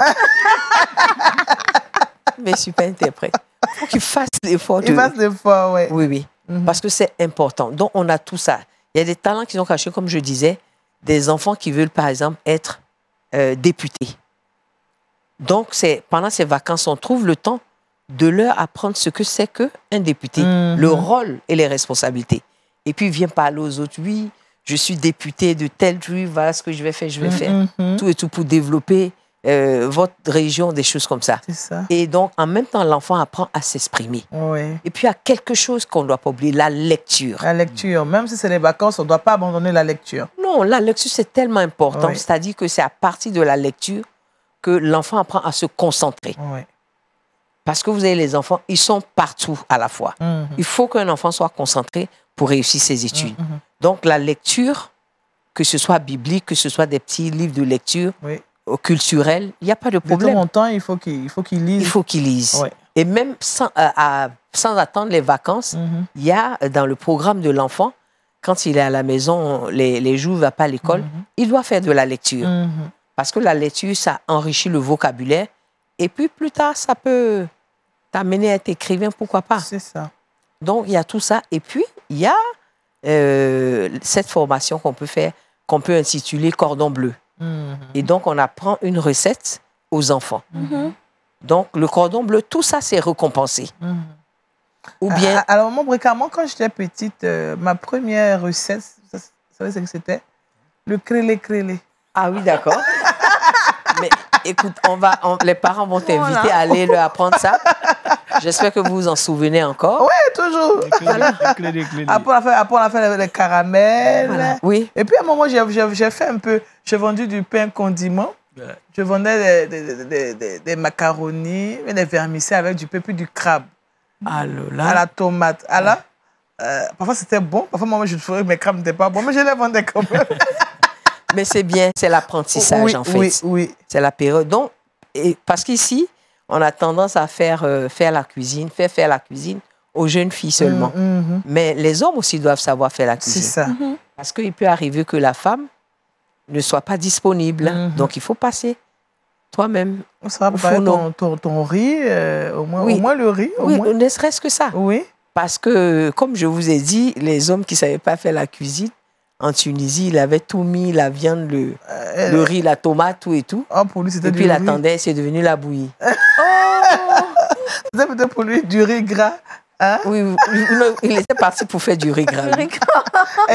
Mais je ne suis pas interprète. Il faut qu'il fasse l'effort. Il fasse l'effort, oui. Oui. Parce que c'est important. Donc, on a tout ça. Il y a des talents qui sont cachés, comme je disais, des enfants qui veulent, par exemple, être députés. Donc, pendant ces vacances, on trouve le temps de leur apprendre ce que c'est qu'un député, le rôle et les responsabilités. Et puis, il vient parler aux autres. Oui, je suis député de tel truc, voilà ce que je vais faire, Tout et tout pour développer votre région, des choses comme ça. C'est ça. Et donc, en même temps, l'enfant apprend à s'exprimer. Et puis, il y a quelque chose qu'on ne doit pas oublier, la lecture. La lecture. Même si c'est les vacances, on ne doit pas abandonner la lecture. Non, la lecture, c'est tellement important. C'est-à-dire que c'est à partir de la lecture que l'enfant apprend à se concentrer. Parce que vous avez les enfants, ils sont partout à la fois. Il faut qu'un enfant soit concentré pour réussir ses études. Donc, la lecture, que ce soit biblique, que ce soit des petits livres de lecture culturels, il n'y a pas de problème. De temps en temps, il faut qu'il lise. Il faut qu'il lise. Et même sans attendre les vacances, il y a dans le programme de l'enfant, quand il est à la maison, les jours où il ne va pas à l'école, il doit faire de la lecture. Parce que la lecture, ça enrichit le vocabulaire. Et puis, plus tard, ça peut t'amener à être écrivain, pourquoi pas. C'est ça. Donc, il y a tout ça. Et puis, il y a cette formation qu'on peut faire, qu'on peut intituler Cordon bleu. Et donc, on apprend une recette aux enfants. Donc, le cordon bleu, tout ça, c'est récompensé. Ou bien... Alors, mon moi, quand j'étais petite, ma première recette, vous savez ce que c'était? Le crélé. Ah oui, d'accord. Mais écoute, les parents vont t'inviter à aller leur apprendre ça. J'espère que vous vous en souvenez encore. Oui, toujours. Après, on a fait les caramels. Voilà. Oui. Et puis, à un moment, j'ai fait un peu... J'ai vendu du pain condiment. Je vendais des macaronis, des vermicelles avec du pain, puis du crabe. À la tomate. Alors, parfois, c'était bon. Parfois, moi, je trouvais que mes crabes n'étaient pas bons, mais je les vendais quand même. Mais c'est bien, c'est l'apprentissage, en fait. Oui. C'est la période. Donc, parce qu'ici, on a tendance à faire la cuisine aux jeunes filles seulement. Mais les hommes aussi doivent savoir faire la cuisine. C'est ça. Parce qu'il peut arriver que la femme ne soit pas disponible. Donc, il faut passer toi-même. Ça va pas ton riz, au moins le riz. Oui, ne serait-ce que ça. Oui. Parce que, comme je vous ai dit, les hommes qui ne savaient pas faire la cuisine, en Tunisie, il avait tout mis, la viande, le riz, la tomate, tout et tout. Oh, pour lui, c'était du riz. Et puis, il attendait, c'est devenu la bouillie. C'était peut-être pour lui du riz gras. Hein? Oui, il était parti pour faire du riz gras.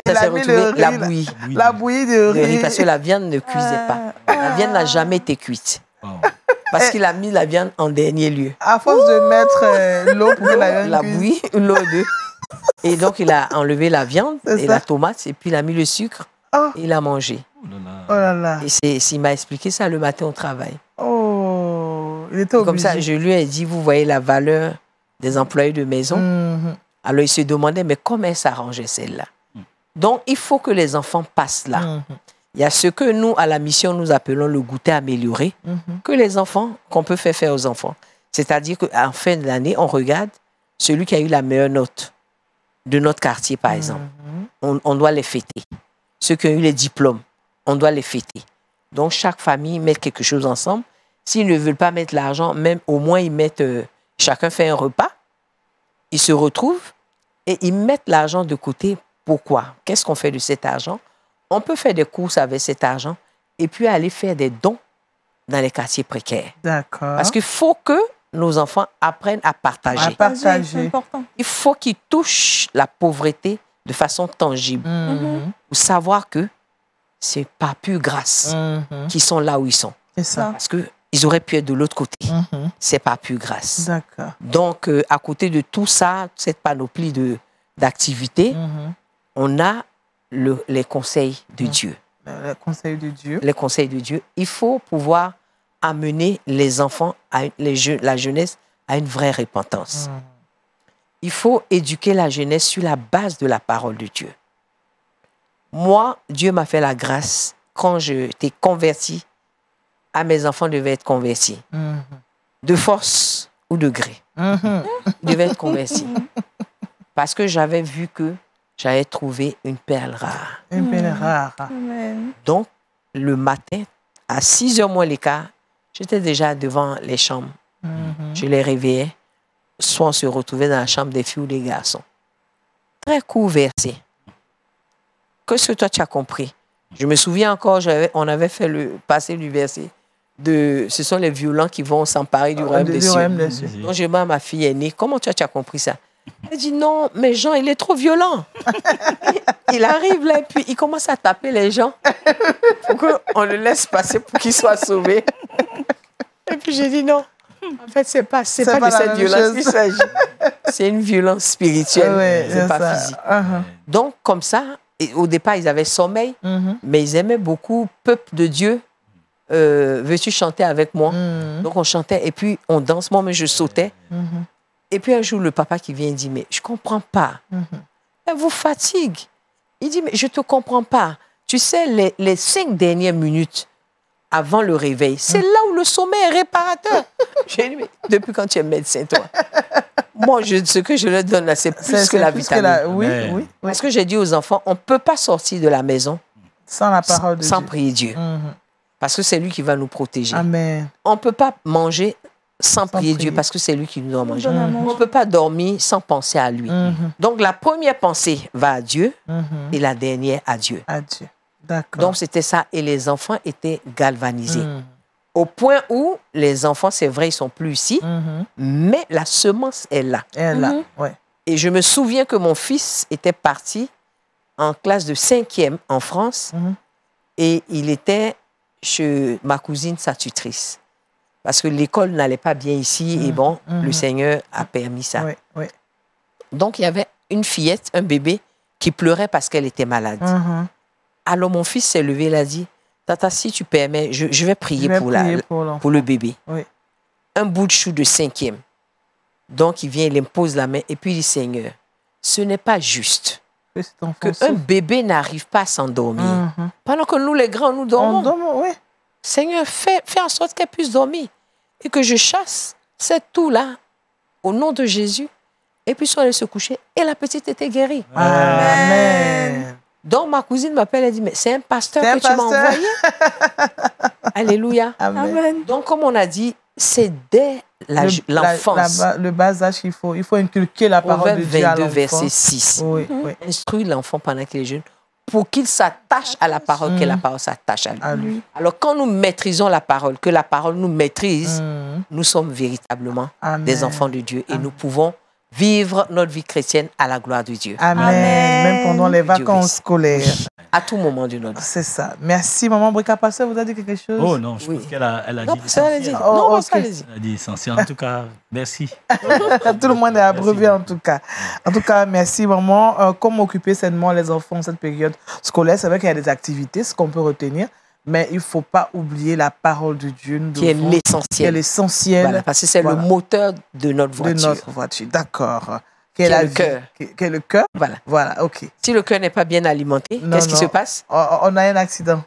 Il a mis le riz, la bouillie. La bouillie de riz. Parce que la viande ne cuisait pas. La viande n'a jamais été cuite. Parce qu'il a mis la viande en dernier lieu. À force de mettre l'eau pour que la viande cuise. Bouillie, l'eau de... Et donc, il a enlevé la viande et la tomate, et puis il a mis le sucre, et il a mangé. Oh là là. Et il m'a expliqué ça le matin au travail. Oh, il était obligé. Comme ça, je lui ai dit, vous voyez la valeur des employés de maison. Alors, il se demandait, mais comment elle s'arrangeait celle-là? Donc, il faut que les enfants passent là. Il y a ce que nous, à la mission, nous appelons le goûter amélioré, que les enfants, qu'on peut faire aux enfants. C'est-à-dire qu'en fin de l'année, on regarde celui qui a eu la meilleure note de notre quartier, par exemple. On doit les fêter. Ceux qui ont eu les diplômes, on doit les fêter. Donc, chaque famille met quelque chose ensemble. S'ils ne veulent pas mettre l'argent, même au moins, ils mettent... chacun fait un repas. Ils se retrouvent et ils mettent l'argent de côté. Pourquoi? Qu'est-ce qu'on fait de cet argent? On peut faire des courses avec cet argent et puis aller faire des dons dans les quartiers précaires. D'accord. Parce qu'il faut que nos enfants apprennent à partager. C'est important. Il faut qu'ils touchent la pauvreté de façon tangible. Pour savoir que c'est par pure grâce qu'ils sont là où ils sont. C'est ça. Parce qu'ils auraient pu être de l'autre côté. C'est par pure grâce. D'accord. Donc, à côté de tout ça, cette panoplie d'activités, on a les conseils de Dieu. Les conseils de Dieu. Les conseils de Dieu. Il faut pouvoir amener les enfants, la jeunesse, à une vraie repentance. Il faut éduquer la jeunesse sur la base de la parole de Dieu. Moi, Dieu m'a fait la grâce, quand j'étais converti, à mes enfants devaient être convertis. De force ou de gré. Ils devaient être convertis. Parce que j'avais vu que j'avais trouvé une perle rare. Une perle rare. Donc, le matin, à 6h moins le quart, j'étais déjà devant les chambres. Je les réveillais. Soit on se retrouvait dans la chambre des filles ou des garçons. Très court verset. Qu'est-ce que toi tu as compris? Je me souviens encore, on avait fait passer du verset de ce sont les violents qui vont s'emparer du royaume des cieux. Donc je demande à ma fille aînée, comment toi tu as compris ça? Elle dit non, mais Jean, il est trop violent. Il arrive là et puis il commence à taper les gens pour qu'on le laisse passer pour qu'il soit sauvé. Et puis j'ai dit non. En fait, c'est pas de cette violence qu'il s'agit. C'est une violence spirituelle, c'est pas physique. Donc, comme ça, au départ, ils avaient sommeil, mais ils aimaient beaucoup peuple de Dieu. Veux-tu chanter avec moi? Donc, on chantait et puis on danse. Moi, mais je sautais. Et puis un jour, le papa qui vient dit, mais je comprends pas. Elle vous fatigue. Il dit, mais je te comprends pas. Tu sais, les 5 dernières minutes avant le réveil, c'est là où le sommeil est réparateur. J'ai dit, mais depuis quand tu es médecin, toi? Moi, ce que je leur donne là, c'est plus que la vitamine. Oui. Parce que j'ai dit aux enfants, on ne peut pas sortir de la maison sans la parole de Dieu. Sans prier Dieu. Parce que c'est lui qui va nous protéger. Amen. On ne peut pas manger sans prier Dieu parce que c'est lui qui nous doit manger. On ne peut pas dormir sans penser à lui. Donc, la première pensée va à Dieu et la dernière à Dieu. À Dieu. D'accord. Donc, c'était ça. Et les enfants étaient galvanisés. Au point où les enfants, c'est vrai, ils ne sont plus ici, mais la semence est là. Elle est là, ouais. Et je me souviens que mon fils était parti en classe de 5e en France et il était chez ma cousine, sa tutrice. Parce que l'école n'allait pas bien ici et bon, le Seigneur a permis ça. Oui. Donc, il y avait une fillette, un bébé, qui pleurait parce qu'elle était malade. Alors, mon fils s'est levé, il a dit, Tata, si tu permets, je vais prier pour le bébé. Oui. Un bout de chou de 5e. Donc, il vient, il impose la main et puis il dit, Seigneur, ce n'est pas juste qu'un bébé n'arrive pas à s'endormir. Pendant que nous, les grands, nous dormons. Seigneur, fais en sorte qu'elle puisse dormir et que je chasse cette toux-là au nom de Jésus. Et puis, ils sont allés se coucher et la petite était guérie. Amen. Donc, ma cousine m'appelle, elle dit, mais c'est un pasteur que tu m'as envoyé. Alléluia. Amen. Donc, comme on a dit, c'est dès l'enfance. Le bas âge, il faut inculquer la parole de Dieu à l'enfant. verset 6. Oui, oui. Instruire l'enfant pendant qu'il est jeune pour qu'il s'attache à la parole, que la parole s'attache à lui. Alors, quand nous maîtrisons la parole, que la parole nous maîtrise, nous sommes véritablement des enfants de Dieu et nous pouvons vivre notre vie chrétienne à la gloire de Dieu. Amen. Même pendant les vacances scolaires. À tout moment de notre vie. C'est ça. Merci, maman Brika. Pasteur, vous avez dit quelque chose? Oh non, je pense qu'elle a dit l'essentiel. Non, allez-y. Elle a dit l'essentiel. En tout cas, merci. Tout le monde est abreuvé en tout cas. En tout cas, merci maman. Comment occuper sainement les enfants en cette période scolaire? C'est vrai qu'il y a des activités, ce qu'on peut retenir, mais il ne faut pas oublier la parole de Dieu. Qui est l'essentiel. Qui est l'essentiel. Voilà, parce que c'est le moteur de notre voiture. De notre voiture, d'accord. Qui est le cœur. Qui est le cœur. Voilà, ok. Si le cœur n'est pas bien alimenté, qu'est-ce qui se passe? On a un accident.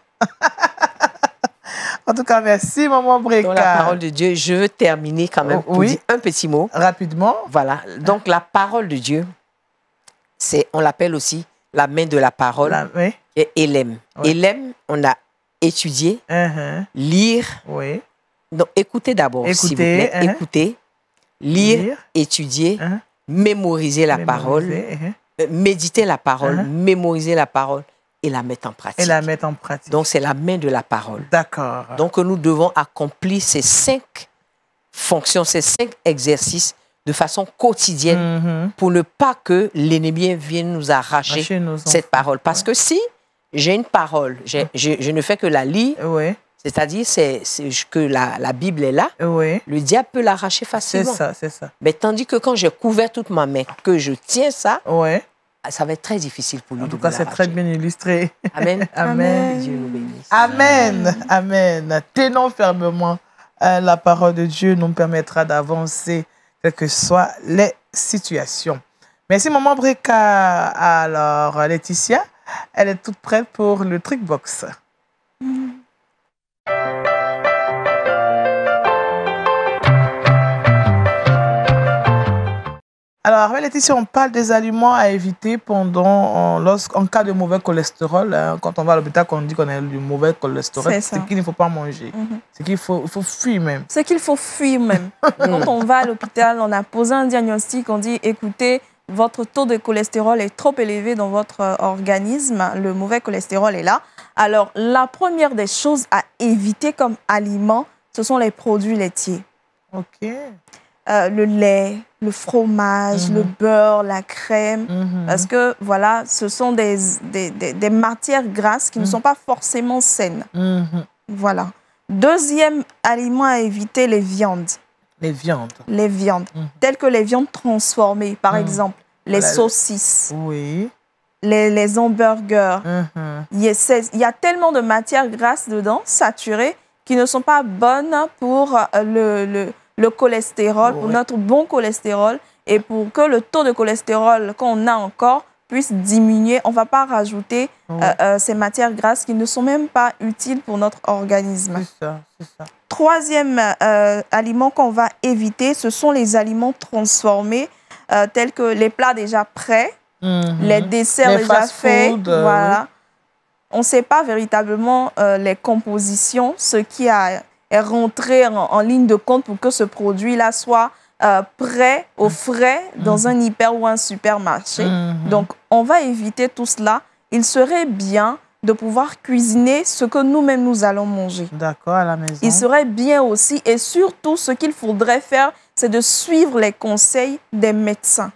En tout cas, merci, maman Brika. Dans la parole de Dieu, je veux terminer quand même pour dire un petit mot. Rapidement. Voilà. Donc, la parole de Dieu, on l'appelle aussi la main de la parole. Et Élem. Oui. Élem, on a étudié, lire. Oui. Donc, écoutez d'abord, s'il vous plaît. Écoutez, lire, étudier, mémoriser la parole, méditer la parole, mémoriser la parole et la mettre en pratique. Donc, c'est la main de la parole. D'accord. Donc, nous devons accomplir ces 5 fonctions, ces 5 exercices de façon quotidienne pour ne pas que l'ennemi vienne nous arracher cette parole. Parce que si j'ai une parole, je ne fais que la lire, c'est-à-dire que la Bible est là, le diable peut l'arracher facilement. C'est ça. Mais tandis que quand j'ai couvert toute ma main, que je tiens ça, ça va être très difficile pour lui. En tout cas, c'est très bien illustré. Amen. Amen. Dieu nous bénisse. Amen. Amen. Tenons fermement la parole de Dieu, nous permettra d'avancer, quelles que soient les situations. Merci, maman Brika. Alors, Laetitia, elle est toute prête pour le trick box. Alors, Laetitia, on parle des aliments à éviter en cas de mauvais cholestérol. Quand on va à l'hôpital, qu'on dit qu'on a du mauvais cholestérol, c'est qu'il ne faut pas manger. C'est qu'il faut fuir même. C'est qu'il faut fuir même. Quand on va à l'hôpital, on a posé un diagnostic, on dit, écoutez, votre taux de cholestérol est trop élevé dans votre organisme, le mauvais cholestérol est là. Alors, la première des choses à éviter comme aliment, ce sont les produits laitiers. OK. Le lait, le fromage, le beurre, la crème, parce que voilà, ce sont des matières grasses qui ne sont pas forcément saines. Voilà. Deuxième aliment à éviter, les viandes. Les viandes. Les viandes, telles que les viandes transformées, par exemple, les saucisses, les hamburgers. Il y a tellement de matières grasses dedans, saturées, qui ne sont pas bonnes pour le cholestérol, pour notre bon cholestérol, et pour que le taux de cholestérol qu'on a encore puisse diminuer, on ne va pas rajouter ces matières grasses qui ne sont même pas utiles pour notre organisme. C'est ça. Troisième aliment qu'on va éviter, ce sont les aliments transformés, tels que les plats déjà prêts, les desserts déjà faits. Voilà. On ne sait pas véritablement les compositions, ce qui est rentré en ligne de compte pour que ce produit-là soit prêt au frais dans un hyper ou un supermarché. Donc, on va éviter tout cela. Il serait bien de pouvoir cuisiner ce que nous-mêmes nous allons manger. D'accord, à la maison. Il serait bien aussi, et surtout, ce qu'il faudrait faire, c'est de suivre les conseils des médecins.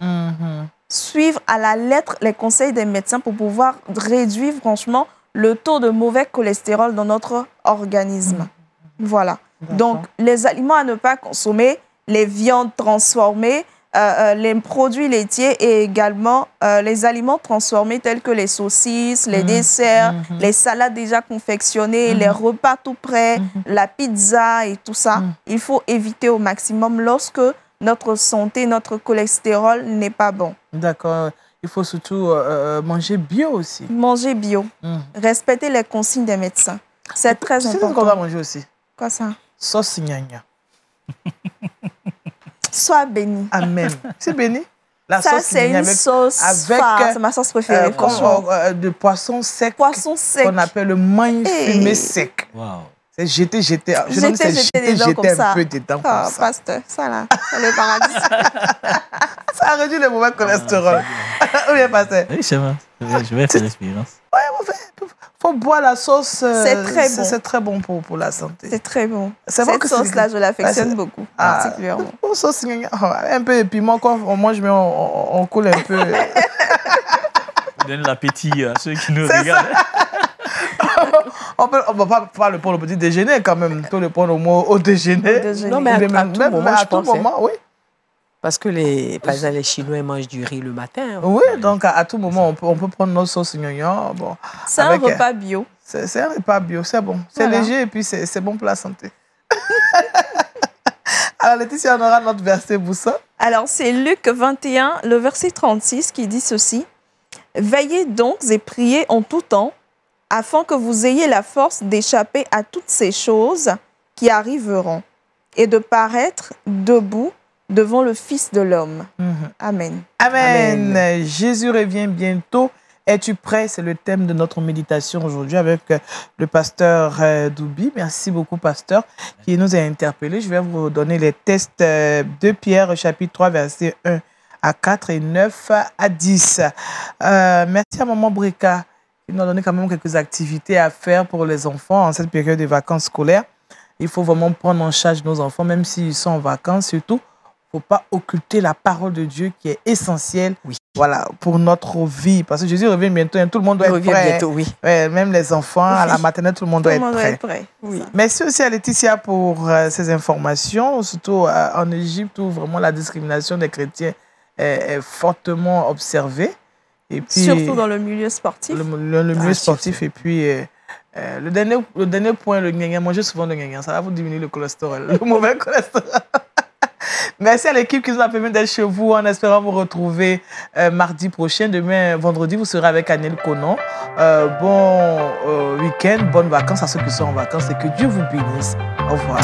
Suivre à la lettre les conseils des médecins pour pouvoir réduire, franchement, le taux de mauvais cholestérol dans notre organisme. Voilà. Donc, les aliments à ne pas consommer, les viandes transformées, les produits laitiers et également les aliments transformés tels que les saucisses, les desserts, les salades déjà confectionnées, les repas tout prêts, la pizza et tout ça. Il faut éviter au maximum lorsque notre santé, notre cholestérol n'est pas bon. D'accord. Il faut surtout manger bio aussi. Manger bio. Respecter les consignes des médecins. C'est très important. C'est ce qu'on va manger aussi. Quoi ça? Sauce gnagna. Sois béni. Amen. C'est béni? La ça, sauce c'est une sauce phare. C'est ma sauce préférée, franchement. De poisson sec. Poisson sec. Qu'on appelle le maï fumé sec. Wow. C'est jeter dedans comme ça. Un peu dedans comme ça. Pasteur, ça là, c'est le paradis. Ça réduit le mauvais cholestérol. Ou bien, pasteur? Oui, c'est vrai. Je vais faire l'expérience. Ouais, faut boire la sauce. C'est très bon. C'est très bon pour la santé. C'est très bon. Cette sauce-là, je l'affectionne beaucoup, particulièrement. Sauce, un peu de piment, quand on mange, mais on coule un peu. On donne l'appétit à ceux qui nous regardent. On ne va pas le prendre au petit déjeuner quand même. On peut le prendre au déjeuner. Non, mais à tout moment, je pense. Oui. Parce que par exemple, les Chinois mangent du riz le matin. Oui, donc à tout moment, on peut prendre notre sauce gnognon. Bon, c'est un repas bio. C'est un repas bio, c'est bon. C'est léger et puis c'est bon pour la santé. Alors Laetitia, on aura notre verset Boussa. Alors c'est Luc 21, le verset 36 qui dit ceci. Veillez donc et priez en tout temps, afin que vous ayez la force d'échapper à toutes ces choses qui arriveront et de paraître debout devant le Fils de l'homme. Amen. Amen. Jésus revient bientôt. Es-tu prêt? C'est le thème de notre méditation aujourd'hui avec le pasteur Doubi. Merci beaucoup, pasteur, qui nous a interpellés. Je vais vous donner les textes de Pierre, chapitre 3, versets 1 à 4 et 9 à 10. Merci à Maman Breka, qui nous a donné quand même quelques activités à faire pour les enfants en cette période de vacances scolaires. Il faut vraiment prendre en charge nos enfants, même s'ils sont en vacances, surtout. Il ne faut pas occulter la parole de Dieu qui est essentielle pour notre vie. Parce que Jésus revient bientôt, tout le monde doit être prêt. Bientôt, oui. Même les enfants, à la maternelle, tout le monde doit être prêt. Oui. Merci aussi à Laetitia pour ces informations, surtout en Égypte où vraiment la discrimination des chrétiens est fortement observée. Et puis, surtout dans le milieu sportif. Le milieu sportif. Et puis, le dernier point, le gnagnan, mangez souvent le gnagnan. Ça va vous diminuer le cholestérol, le mauvais cholestérol. Merci à l'équipe qui nous a permis d'être chez vous en espérant vous retrouver mardi prochain. Demain, vendredi, vous serez avec Aniel Conan. Bon week-end, bonnes vacances à ceux qui sont en vacances et que Dieu vous bénisse. Au revoir.